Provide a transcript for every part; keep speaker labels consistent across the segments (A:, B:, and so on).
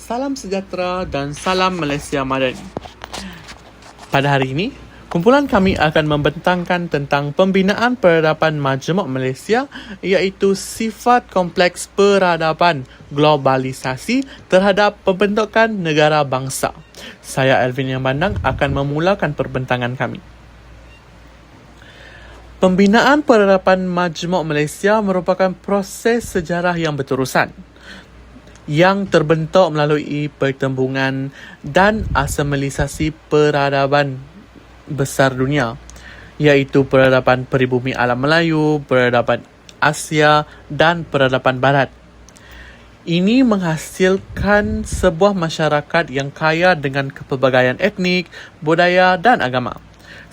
A: Salam sejahtera dan salam Malaysia Madani. Pada hari ini, kumpulan kami akan membentangkan tentang pembinaan peradaban majmuk Malaysia, iaitu sifat kompleks peradaban globalisasi terhadap pembentukan negara bangsa. Saya Elvin Yang Bandang akan memulakan perbentangan kami. Pembinaan peradaban majmuk Malaysia merupakan proses sejarah yang berterusan yang terbentuk melalui pertembungan dan asimilisasi peradaban besar dunia, iaitu peradaban peribumi alam Melayu, peradaban Asia dan peradaban Barat. Ini menghasilkan sebuah masyarakat yang kaya dengan kepelbagaian etnik, budaya dan agama.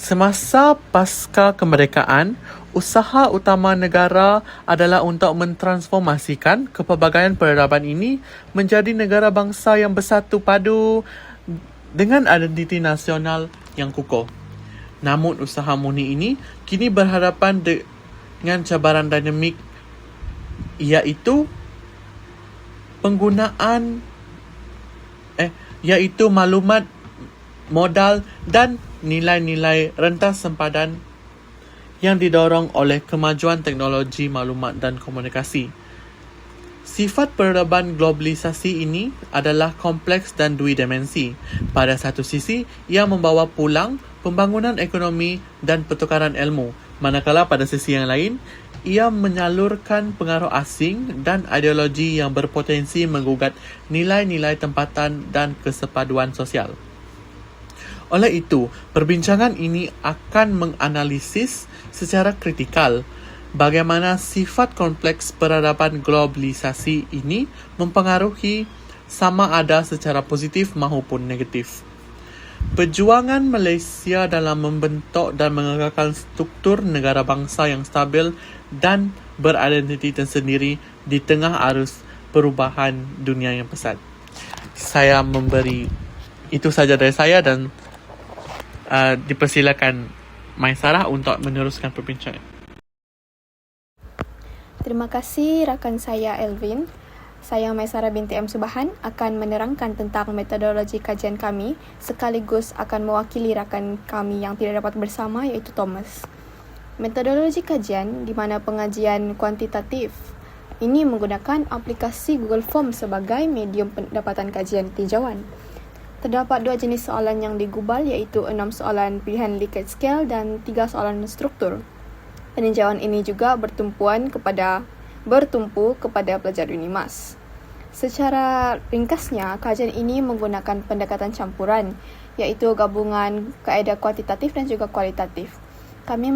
A: Semasa pasca kemerdekaan, usaha utama negara adalah untuk mentransformasikan kepelbagaian peradaban ini menjadi negara bangsa yang bersatu padu dengan identiti nasional yang kukuh. Namun usaha murni ini kini berhadapan dengan cabaran dinamik, iaitu iaitu maklumat, modal dan nilai-nilai rentas sempadan yang didorong oleh kemajuan teknologi maklumat dan komunikasi. Sifat peradaban globalisasi ini adalah kompleks dan dua dimensi. Pada satu sisi, ia membawa pulang pembangunan ekonomi dan pertukaran ilmu, manakala pada sisi yang lain, ia menyalurkan pengaruh asing dan ideologi yang berpotensi menggugat nilai-nilai tempatan dan kesepaduan sosial. Oleh itu, perbincangan ini akan menganalisis secara kritikal bagaimana sifat kompleks peradaban globalisasi ini mempengaruhi sama ada secara positif maupun negatif perjuangan Malaysia dalam membentuk dan mengekalkan struktur negara bangsa yang stabil dan beridentiti tersendiri di tengah arus perubahan dunia yang pesat. Saya memberi itu saja dari saya dan dipersilakan Maisarah untuk meneruskan perbincangan.
B: Terima kasih rakan saya Elvin. Saya Maisarah binti M. Subahan akan menerangkan tentang metodologi kajian kami sekaligus akan mewakili rakan kami yang tidak dapat bersama iaitu Thomas. Metodologi kajian di mana pengajian kuantitatif ini menggunakan aplikasi Google Form sebagai medium pendapatan kajian tinjauan. Terdapat 2 jenis soalan yang digubal iaitu 6 soalan pilihan Likert scale dan 3 soalan struktur. Peninjauan ini juga bertumpu kepada pelajar UNIMAS. Secara ringkasnya, kajian ini menggunakan pendekatan campuran iaitu gabungan kaedah kuantitatif dan juga kualitatif. Kami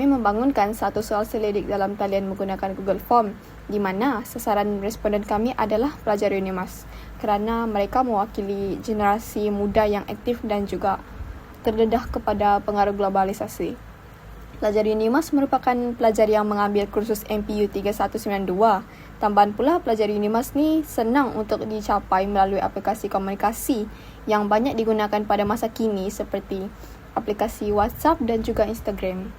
B: membangunkan satu soal selidik dalam talian menggunakan Google Form di mana sasaran responden kami adalah pelajar UNIMAS kerana mereka mewakili generasi muda yang aktif dan juga terdedah kepada pengaruh globalisasi. Pelajar UNIMAS merupakan pelajar yang mengambil kursus MPU 3192. Tambahan pula, pelajar UNIMAS ni senang untuk dicapai melalui aplikasi komunikasi yang banyak digunakan pada masa kini seperti aplikasi WhatsApp dan juga Instagram.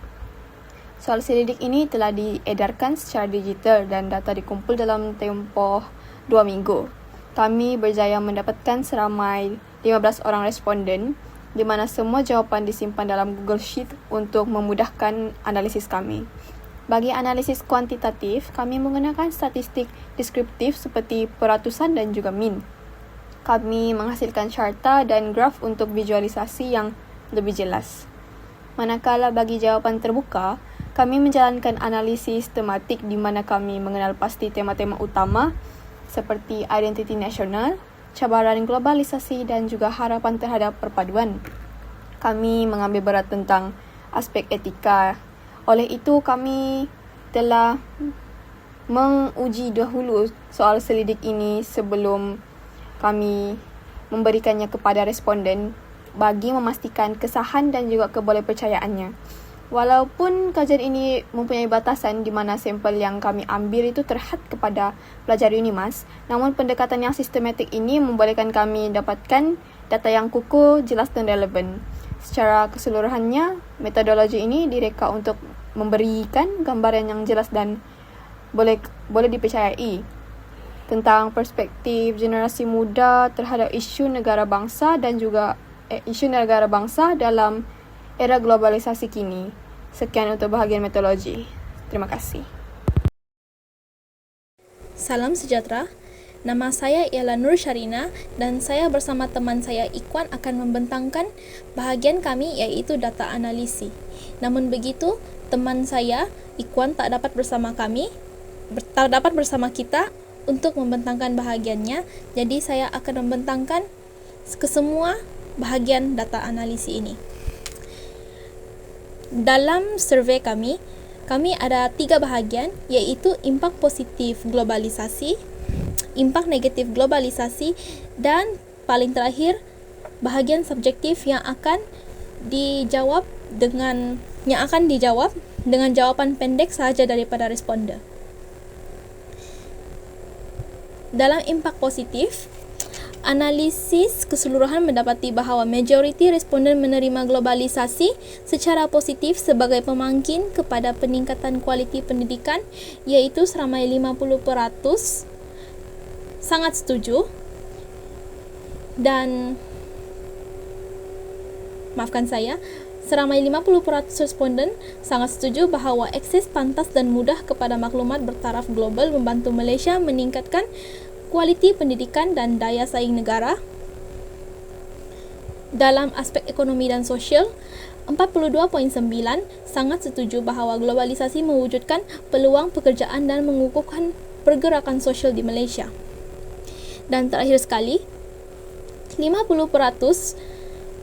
B: Soal selidik ini telah diedarkan secara digital dan data dikumpul dalam tempoh 2 minggu. Kami berjaya mendapatkan seramai 15 orang responden di mana semua jawapan disimpan dalam Google Sheet untuk memudahkan analisis kami. Bagi analisis kuantitatif, kami menggunakan statistik deskriptif seperti peratusan dan juga min. Kami menghasilkan carta dan graf untuk visualisasi yang lebih jelas. Manakala bagi jawapan terbuka, kami menjalankan analisis tematik di mana kami mengenal pasti tema-tema utama seperti identiti nasional, cabaran globalisasi dan juga harapan terhadap perpaduan. Kami mengambil berat tentang aspek etika. Oleh itu, kami telah menguji dahulu soal selidik ini sebelum kami memberikannya kepada responden bagi memastikan kesahan dan juga kebolehpercayaannya. Walaupun kajian ini mempunyai batasan di mana sampel yang kami ambil itu terhad kepada pelajar UNIMAS, namun pendekatan yang sistematik ini membolehkan kami dapatkan data yang kukuh, jelas dan relevan. Secara keseluruhannya, metodologi ini direka untuk memberikan gambaran yang jelas dan boleh dipercayai. tentang perspektif generasi muda terhadap isu negara bangsa dan juga isu negara bangsa dalam era globalisasi kini. Sekian untuk bahagian metodologi. Terima kasih.
C: Salam sejahtera. Nama saya ialah Nur Syarina dan saya bersama teman saya Ikwan akan membentangkan bahagian kami iaitu data analisi. Namun begitu, teman saya Ikwan tak dapat bersama kita untuk membentangkan bahagiannya. Jadi saya akan membentangkan kesemua bahagian data analisi ini. Dalam survei kami ada 3 bahagian iaitu impak positif globalisasi, impak negatif globalisasi dan paling terakhir bahagian subjektif yang akan dijawab dengan jawapan pendek sahaja daripada responden. Dalam impak positif, analisis keseluruhan mendapati bahawa majoriti responden menerima globalisasi secara positif sebagai pemangkin kepada peningkatan kualiti pendidikan iaitu seramai 50% sangat setuju dan seramai 50% responden sangat setuju bahawa akses pantas dan mudah kepada maklumat bertaraf global membantu Malaysia meningkatkan kualiti pendidikan dan daya saing negara. Dalam aspek ekonomi dan sosial, 42.9 sangat setuju bahawa globalisasi mewujudkan peluang pekerjaan dan mengukuhkan pergerakan sosial di Malaysia. Dan terakhir sekali, 50%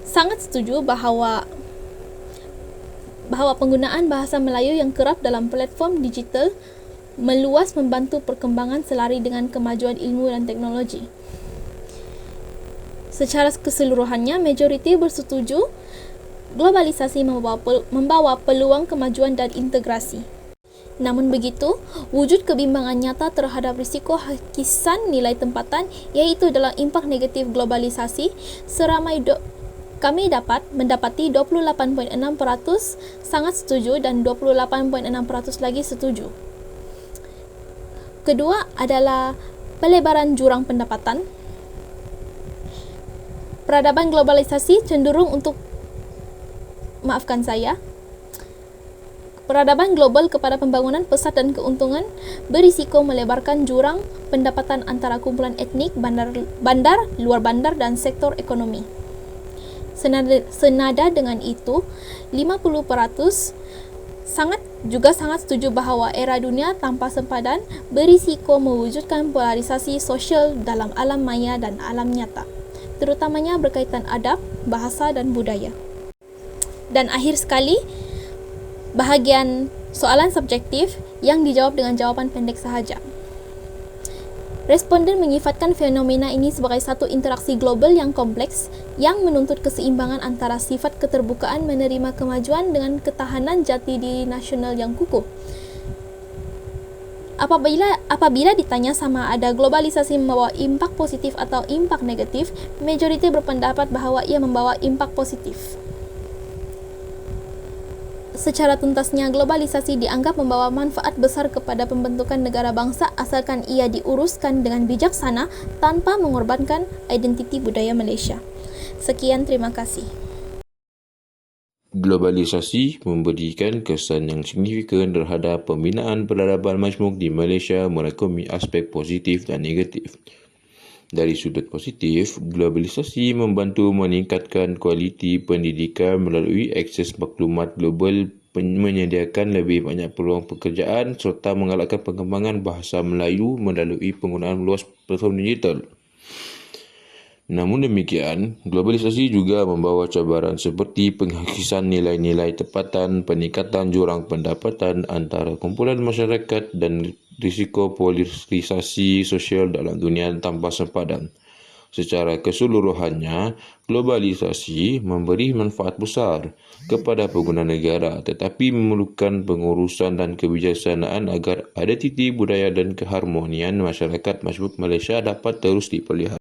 C: sangat setuju bahawa penggunaan bahasa Melayu yang kerap dalam platform digital meluas membantu perkembangan selari dengan kemajuan ilmu dan teknologi. Secara keseluruhannya, majoriti bersetuju globalisasi membawa peluang kemajuan dan integrasi. Namun begitu, wujud kebimbangan nyata terhadap risiko hakisan nilai tempatan iaitu dalam impak negatif globalisasi kami dapat mendapati 28.6% sangat setuju dan 28.6% lagi setuju. Kedua adalah pelebaran jurang pendapatan. Peradaban globalisasi cenderung untuk peradaban global kepada pembangunan pesat dan keuntungan berisiko melebarkan jurang pendapatan antara kumpulan etnik, bandar, luar bandar dan sektor ekonomi. Senada dengan itu, 50% sangat setuju bahawa era dunia tanpa sempadan berisiko mewujudkan polarisasi sosial dalam alam maya dan alam nyata, terutamanya berkaitan adab, bahasa dan budaya. Dan akhir sekali, bahagian soalan subjektif yang dijawab dengan jawapan pendek sahaja. Responden menyifatkan fenomena ini sebagai satu interaksi global yang kompleks yang menuntut keseimbangan antara sifat keterbukaan menerima kemajuan dengan ketahanan jati diri nasional yang kukuh. Apabila ditanya sama ada globalisasi membawa impak positif atau impak negatif, majoriti berpendapat bahawa ia membawa impak positif. Secara tuntasnya, globalisasi dianggap membawa manfaat besar kepada pembentukan negara bangsa asalkan ia diuruskan dengan bijaksana tanpa mengorbankan identiti budaya Malaysia. Sekian, terima kasih.
D: Globalisasi memberikan kesan yang signifikan terhadap pembinaan peradaban majmuk di Malaysia merangkumi aspek positif dan negatif. Dari sudut positif, globalisasi membantu meningkatkan kualiti pendidikan melalui akses maklumat global, menyediakan lebih banyak peluang pekerjaan serta menggalakkan pengembangan bahasa Melayu melalui penggunaan luas platform digital. Namun demikian, globalisasi juga membawa cabaran seperti penghakisan nilai-nilai tempatan, peningkatan jurang pendapatan antara kumpulan masyarakat dan risiko polarisasi sosial dalam dunia tanpa sempadan. Secara keseluruhannya, globalisasi memberi manfaat besar kepada pengguna negara tetapi memerlukan pengurusan dan kebijaksanaan agar identiti budaya dan keharmonian masyarakat majmuk Malaysia dapat terus dipelihara.